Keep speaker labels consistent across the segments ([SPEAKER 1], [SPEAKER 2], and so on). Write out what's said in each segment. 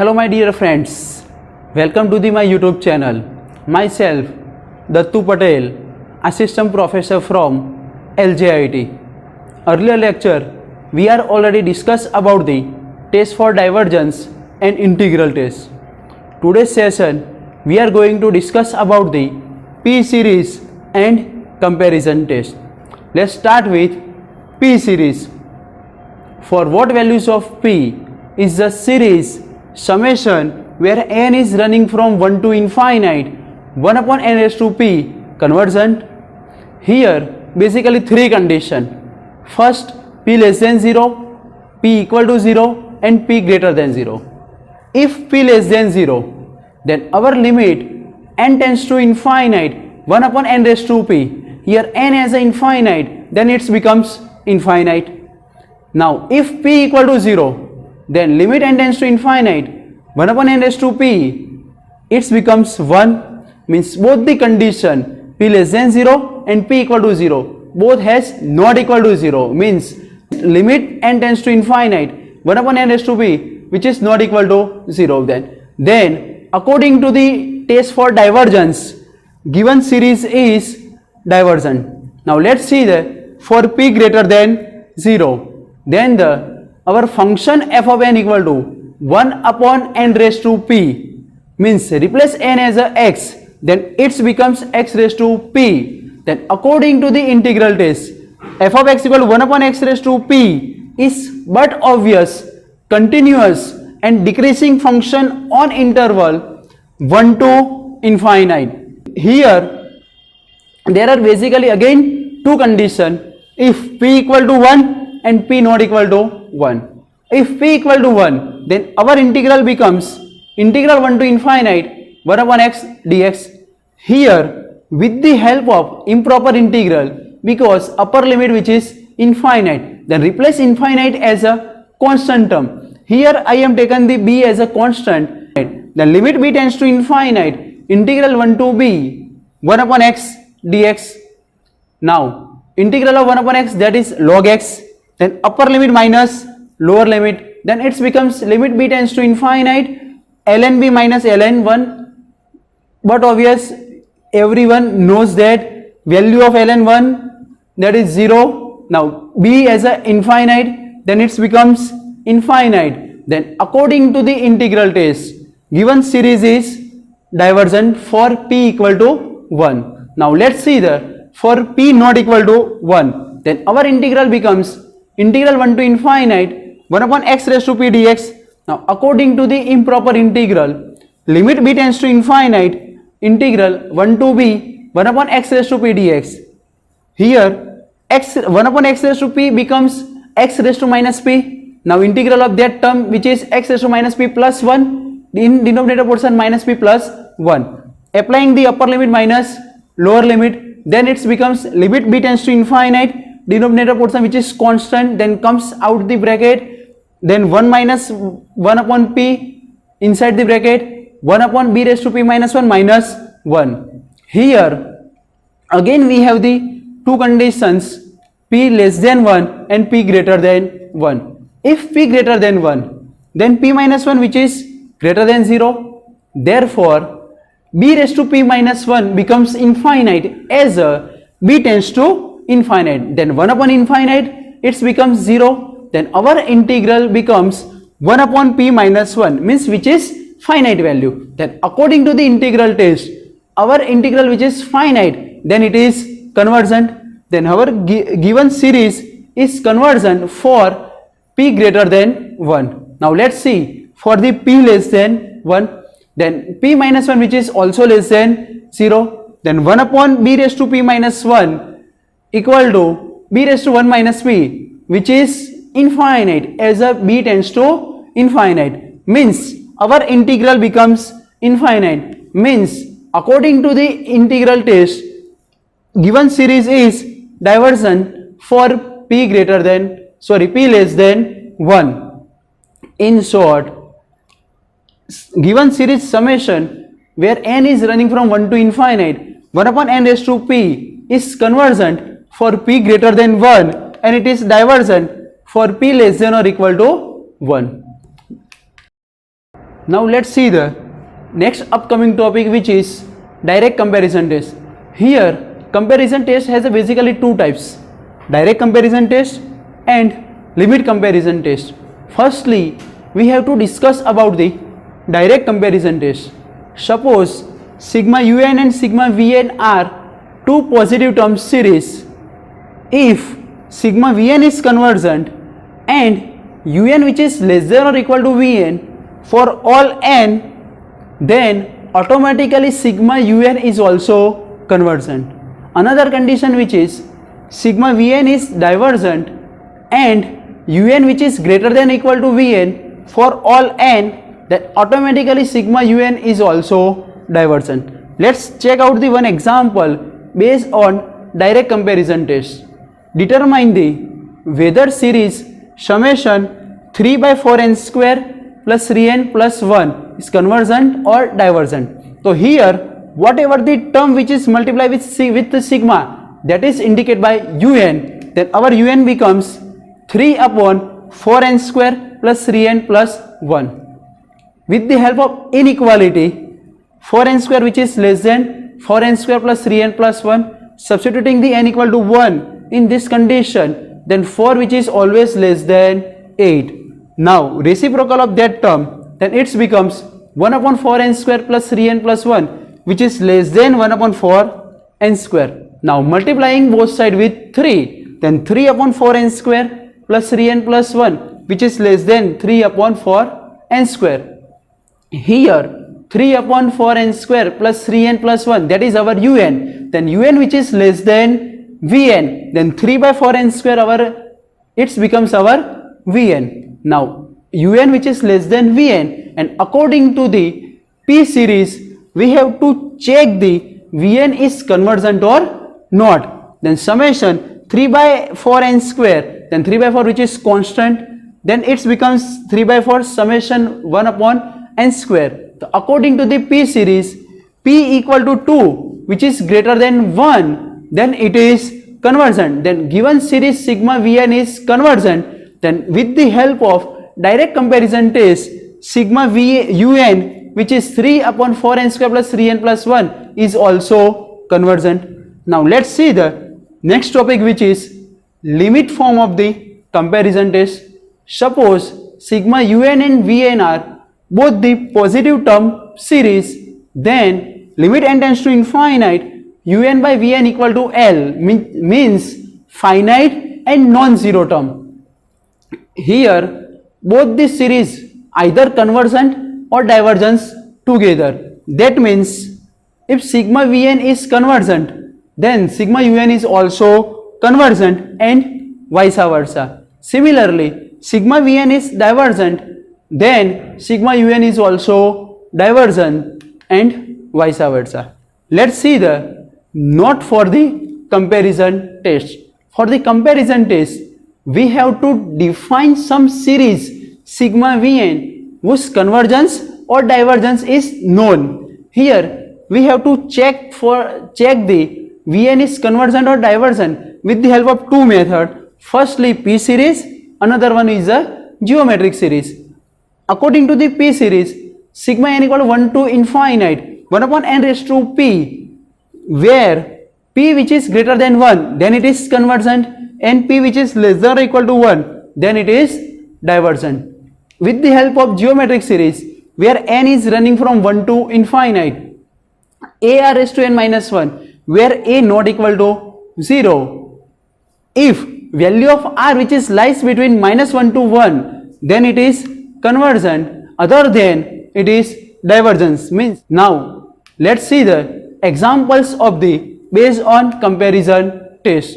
[SPEAKER 1] Hello my dear friends, welcome to my YouTube channel. Myself Dattu Patel, Assistant Professor from LJIT. Earlier lecture we are already discussed about the test for divergence and integral test. Today's session we are going to discuss about the P series and comparison test. Let's start with P series. For what values of P is the series summation where n is running from 1 to infinite 1 upon n raised to p convergent? Here basically three conditions. First, p less than 0, p equal to 0 and p greater than 0. If p less than 0, then our limit n tends to infinite 1 upon n raised to p. Here n as a infinite, then it becomes infinite. Now if p equal to 0, then limit n tends to infinite 1 upon n raised to p, it becomes 1, means both the condition p less than 0 and p equal to 0 both has not equal to 0, means limit n tends to infinite 1 upon n raised to p which is not equal to 0. Then according to the test for divergence, given series is divergent. Now let's see that for p greater than 0, then our function f of n equal to 1 upon n raised to p, means replace n as a x, then it becomes x raised to p. Then according to the integral test, f of x equal to 1 upon x raised to p is but obvious, continuous and decreasing function on interval 1 to infinite. Here there are basically again two conditions. If p equal to 1 and p not equal to 1. If p equal to 1, then our integral becomes integral 1 to infinite 1 upon x dx. Here with the help of improper integral, because upper limit which is infinite, then replace infinite as a constant term. Here I am taken the b as a constant. The limit b tends to infinite, integral 1 to b 1 upon x dx. Now integral of 1 upon x, that is log x, then upper limit minus lower limit, then it becomes limit b tends to infinite ln b minus ln 1, but obvious everyone knows that value of ln 1, that is 0. Now b as a infinite, then it becomes infinite. Then according to the integral test, given series is divergent for p equal to 1. Now let's see that for p not equal to 1, then our integral becomes integral 1 to infinite 1 upon x raised to p dx. Now according to the improper integral, limit b tends to infinite, integral 1 to b 1 upon x raised to p dx. Here x 1 upon x raised to p becomes x raised to minus p. Now integral of that term which is x raised to minus p plus 1, in denominator portion minus p plus 1. Applying the upper limit minus lower limit, then it becomes limit b tends to infinite, denominator portion which is constant, then comes out the bracket, then 1 minus 1 upon p inside the bracket, 1 upon b raised to p minus 1 minus 1. Here again we have the two conditions, p less than 1 and p greater than 1. If p greater than 1, then p minus 1 which is greater than 0, therefore b raised to p minus 1 becomes infinite as b tends to infinite, then 1 upon infinite it becomes 0. Then our integral becomes 1 upon p minus 1, means which is finite value. Then according to the integral test, our integral which is finite, then it is convergent. Then our given series is convergent for p greater than 1. Now let's see for the p less than 1, then p minus 1 which is also less than 0, then 1 upon b raised to p minus 1 equal to b raised to 1 minus p, which is infinite as a b tends to infinite, means our integral becomes infinite, means according to the integral test, given series is divergent for p less than 1. In short, given series summation where n is running from 1 to infinite 1 upon n raised to p is convergent for p greater than 1, and it is divergent for p less than or equal to 1. Now let's see the next upcoming topic, which is direct comparison test. Here comparison test has basically two types: direct comparison test and limit comparison test. Firstly, we have to discuss about the direct comparison test. Suppose sigma un and sigma vn are two positive term series. If sigma vn is convergent and un which is less than or equal to vn for all n, then automatically sigma un is also convergent. Another condition which is sigma vn is divergent and un which is greater than or equal to vn for all n, then automatically sigma un is also divergent. Let's check out the one example based on direct comparison test. Determine the whether series summation 3 by 4n square plus 3n plus 1 is convergent or divergent. So here whatever the term which is multiplied with the sigma, that is indicated by un, then our un becomes 3 upon 4n square plus 3n plus 1. With the help of inequality, 4n square which is less than 4n square plus 3n plus 1, substituting the n equal to 1 in this condition, then 4 which is always less than 8. Now reciprocal of that term, then it becomes 1 upon 4n square plus 3n plus 1, which is less than 1 upon 4n square. Now multiplying both sides with 3, then 3 upon 4n square plus 3n plus 1, which is less than 3 upon 4n square. Here 3 upon 4n square plus 3n plus 1, that is our un, then un which is less than vn, then 3 by 4n square it becomes our vn. Now un which is less than vn, and according to the p series we have to check the vn is convergent or not. Then summation 3 by 4n square, then 3 by 4 which is constant, then it becomes 3 by 4 summation 1 upon n square. So according to the p series, p equal to 2 which is greater than 1, then it is convergent. Then given series sigma vn is convergent, then with the help of direct comparison test, sigma un which is 3 upon 4n square plus 3n plus 1 is also convergent. Now let's see the next topic, which is limit form of the comparison test. Suppose sigma un and vn are both the positive term series, then limit n tends to infinite, un by vn equal to L means finite and non-zero term. Here both the series either convergent or divergence together. That means if sigma vn is convergent, then sigma un is also convergent and vice versa. Similarly, sigma vn is divergent, then sigma un is also divergent and vice versa. Let's see the note for the comparison test. For the comparison test, we have to define some series sigma vn whose convergence or divergence is known. Here we have to check the vn is convergent or divergent with the help of two methods. Firstly p series, another one is a geometric series. According to the p series, sigma n equal to 1 to infinite 1 upon n raised to p, where p which is greater than 1, then it is convergent, and p which is less than or equal to 1, then it is divergent. With the help of geometric series, where n is running from 1 to infinite, a r raised to n minus 1, where a not equal to 0, if value of r which is lies between minus 1 to 1, then it is convergent, other than it is divergence. Means now let's see the examples of the based on comparison test.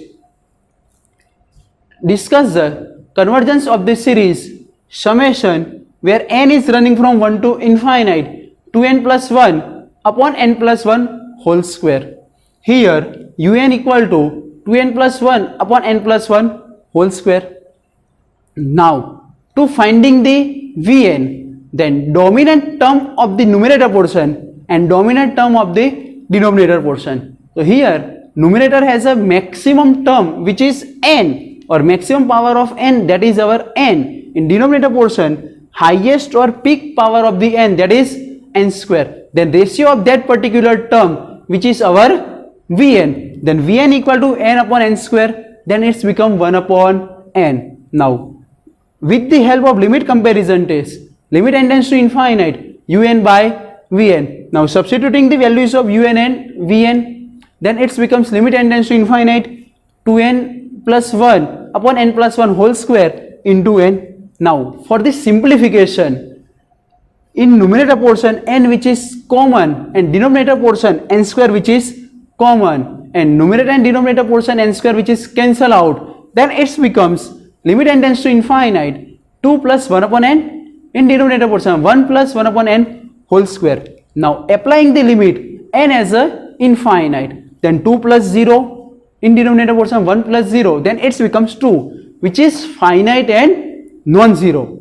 [SPEAKER 1] Discuss the convergence of the series summation where n is running from 1 to infinite 2n plus 1 upon n plus 1 whole square. Here un equal to 2n plus 1 upon n plus 1 whole square. Now to finding the vn, then dominant term of the numerator portion and dominant term of the denominator portion. So here numerator has a maximum term which is n, or maximum power of n, that is our n. In denominator portion highest or peak power of the n, that is n square, then ratio of that particular term which is our Vn, then Vn equal to n upon n square, then it's become 1 upon n. Now with the help of limit comparison test, limit n tends to infinite, un by Vn. Now substituting the values of un and Vn, then it becomes limit n tends to infinite 2n plus 1 upon n plus 1 whole square into n. Now for this simplification, in numerator portion n which is common and denominator portion n square which is common, and numerator and denominator portion n square which is cancel out, then it becomes limit n tends to infinite 2 plus 1 upon n, in denominator portion 1 plus 1 upon n whole square. Now applying the limit n as a infinite, then 2 plus 0, in denominator portion 1 plus 0, then it becomes 2 which is finite and non-zero.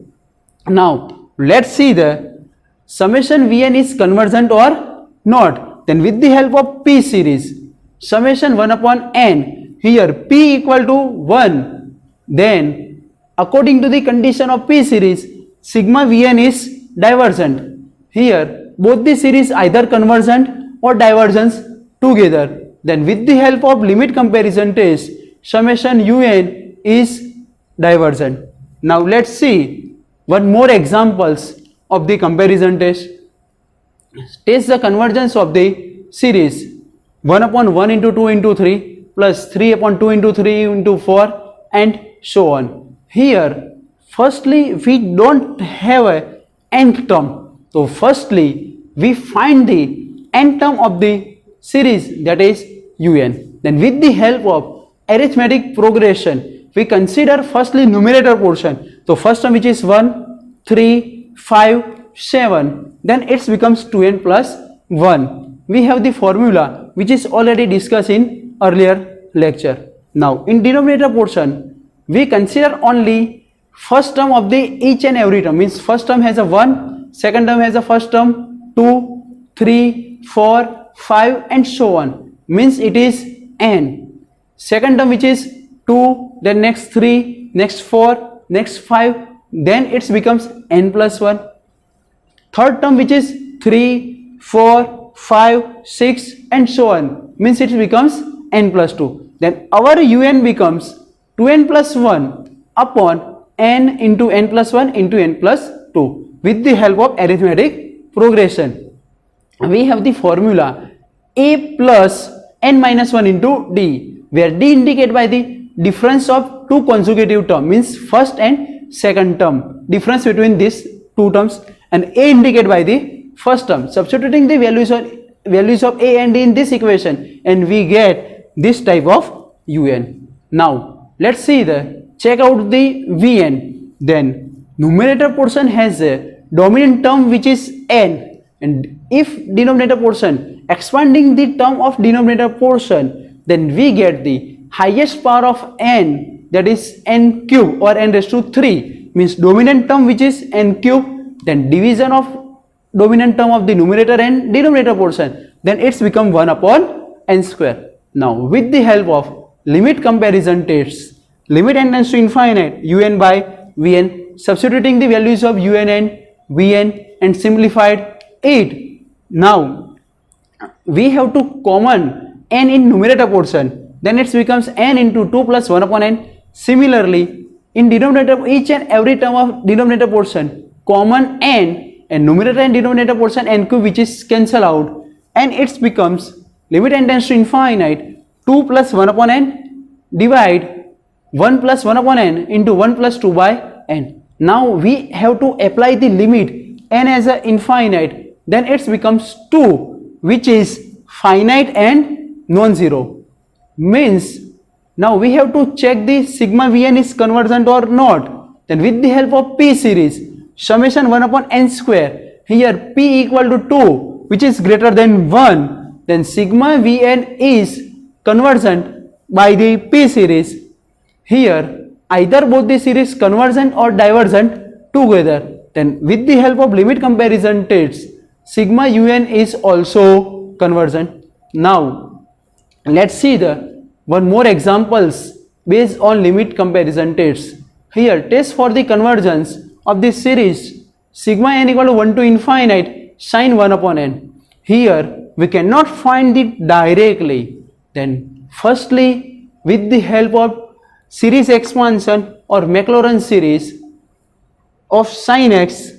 [SPEAKER 1] Now let's see the summation Vn is convergent or not. Then with the help of P series, summation 1 upon n, here P equal to 1, then according to the condition of P series, sigma Vn is divergent. Here both the series either convergent or divergence together. Then with the help of limit comparison test, summation un is divergent. Now let's see one more examples of the comparison test. Test the convergence of the series 1 upon 1 into 2 into 3 plus 3 upon 2 into 3 into 4 and so on. Here firstly we don't have a nth term, so firstly we find the nth term of the series, that is un. Then with the help of arithmetic progression, we consider firstly numerator portion. So first term which is 1, 3, 5, 7, then it becomes 2n plus 1. We have the formula which is already discussed in earlier lecture. Now in denominator portion, we consider only first term of the each and every term, means first term has a 1, second term has a first term 2, 3, 4, 5 and so on, means it is n. Second term which is 2, then next 3, next 4, next 5, then it becomes n plus 1. Third term which is 3, 4, 5, 6 and so on, means it becomes n plus 2. Then our un becomes 2n plus 1 upon n into n plus 1 into n plus 2 with the help of arithmetic progression. We have the formula a plus n minus 1 into d, where d indicated by the difference of two consecutive terms, means first and second term, difference between these two terms, and a indicated by the first term. Substituting the values of a and d in this equation, and we get this type of un. Now let's see check out the vn. Then numerator portion has a dominant term which is n, and if denominator portion expanding the term of denominator portion, then we get the highest power of n, that is n cube or n raised to 3, means dominant term which is n cube, then division of dominant term of the numerator and denominator portion, then it's become 1 upon n square. Now with the help of limit comparison tests, limit n tends to infinite un by vn, substituting the values of un and vn and simplified it. Now we have to common n in numerator portion, then it becomes n into 2 plus 1 upon n. Similarly in denominator, each and every term of denominator portion common n, and numerator and denominator portion n cube which is cancel out, and it becomes limit n tends to infinite 2 plus 1 upon n divide 1 plus 1 upon n into 1 plus 2 by n. Now we have to apply the limit n as a infinite, then it becomes 2 which is finite and non-zero, means now we have to check the sigma vn is convergent or not. Then with the help of P series, summation 1 upon n square, here P equal to 2 which is greater than 1, then sigma vn is convergent by the P series. Here either both the series convergent or divergent together. Then with the help of limit comparison tests, sigma un is also convergent. Now let's see one more examples based on limit comparison tests. Here test for the convergence of this series sigma n equal to 1 to infinite sine 1 upon n. Here we cannot find it directly. Then firstly, with the help of series expansion or Maclaurin series of sin x,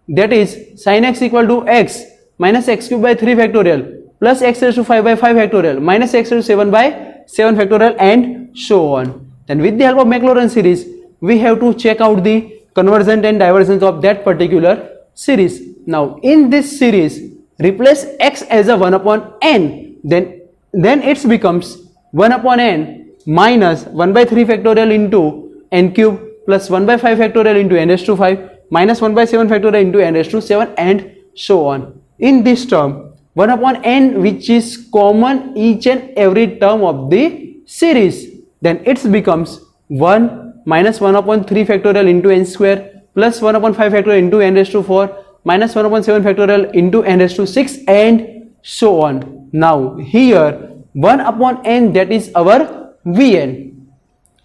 [SPEAKER 1] that is sin x equal to x minus x cube by 3 factorial plus x raised to 5 by 5 factorial minus x raised to 7 by 7 factorial and so on. Then with the help of Maclaurin series, we have to check out the convergence and divergence of that particular series. Now in this series, replace x as a 1 upon n, then it becomes 1 upon n minus 1 by 3 factorial into n cube plus 1 by 5 factorial into n raised to 5 minus 1 by 7 factorial into n raised to 7 and so on. In this term, 1 upon n, which is common each and every term of the series, then it becomes 1 minus 1 upon 3 factorial into n square plus 1 upon 5 factorial into n raised to 4 minus 1 upon 7 factorial into n raised to 6 and so on. Now here 1 upon n, that is our Vn.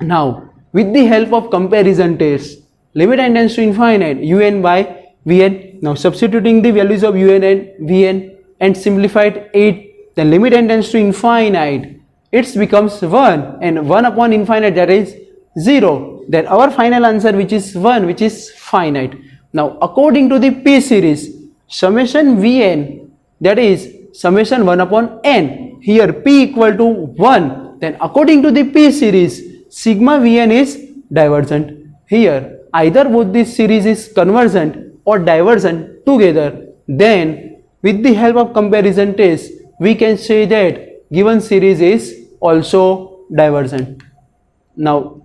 [SPEAKER 1] Now with the help of comparison test, limit n tends to infinite un by Vn. Now substituting the values of un and Vn and simplified it, then limit n tends to infinite, it becomes 1 and 1 upon infinite, that is 0. Then our final answer, which is 1, which is finite. Now according to the P series, summation Vn, that is summation 1 upon n, here P equal to 1, then according to the P series, sigma Vn is divergent. Here either both this series is convergent or divergent together, then with the help of comparison test, we can say that given series is also divergent. Now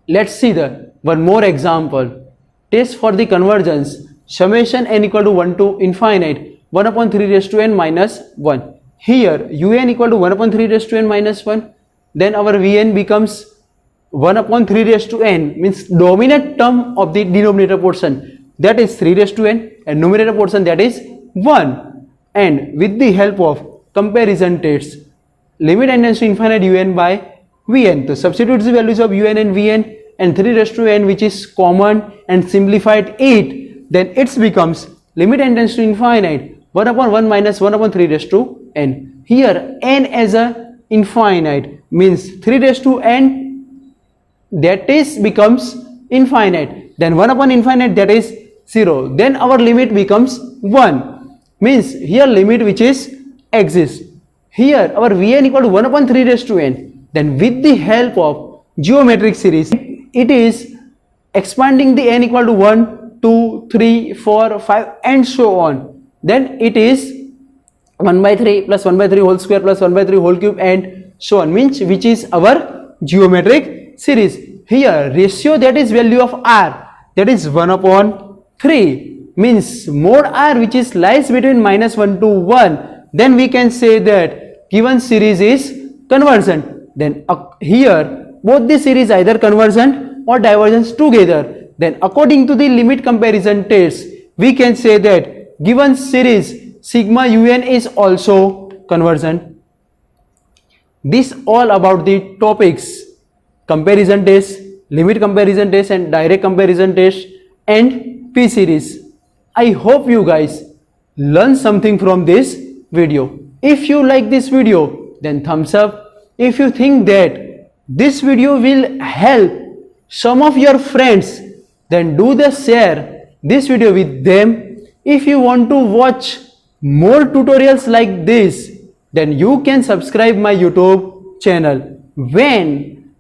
[SPEAKER 1] let's see the one more example. Test for the convergence, summation n equal to 1 to infinite 1 upon 3 raised to n minus 1. Here un equal to 1 upon 3 raised to n minus 1, then our Vn becomes 1 upon 3 raised to n, means dominant term of the denominator portion, that is 3 raised to n, and numerator portion, that is 1. And with the help of comparison tests, limit n tends to infinite un by Vn. So substitute the values of un and Vn and 3 raised to n, which is common, and simplified it, then it becomes limit n tends to infinite 1 upon 1 minus 1 upon 3 raised to n. Here n as a infinite means 3 raised to n, that is becomes infinite, then 1 upon infinite, that is 0, then our limit becomes 1, means here limit which is exists. Here our Vn equal to 1 upon 3 raised to n, then with the help of geometric series, it is expanding the n equal to 1, 2, 3, 4, 5 and so on, then it is 1 by 3 plus 1 by 3 whole square plus 1 by 3 whole cube and so on, means which is our geometric series. Here ratio, that is value of r, that is 1 upon 3, means mod r which is lies between minus 1 to 1, then we can say that given series is convergent. Then here both the series either convergent or divergence together, then according to the limit comparison test, we can say that given series sigma un is also convergent. This all about the topics comparison test, limit comparison test and direct comparison test and P series. I hope you guys learn something from this video. If you like this video, then thumbs up. If you think that this video will help some of your friends, then do the share this video with them. If you want to watch more tutorials like this, then you can subscribe my YouTube channel.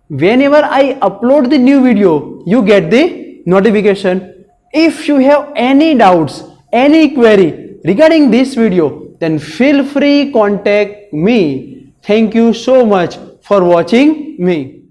[SPEAKER 1] Whenever I upload the new video, you get the notification. If you have any doubts, any query regarding this video, then feel free contact me. Thank you so much for watching me.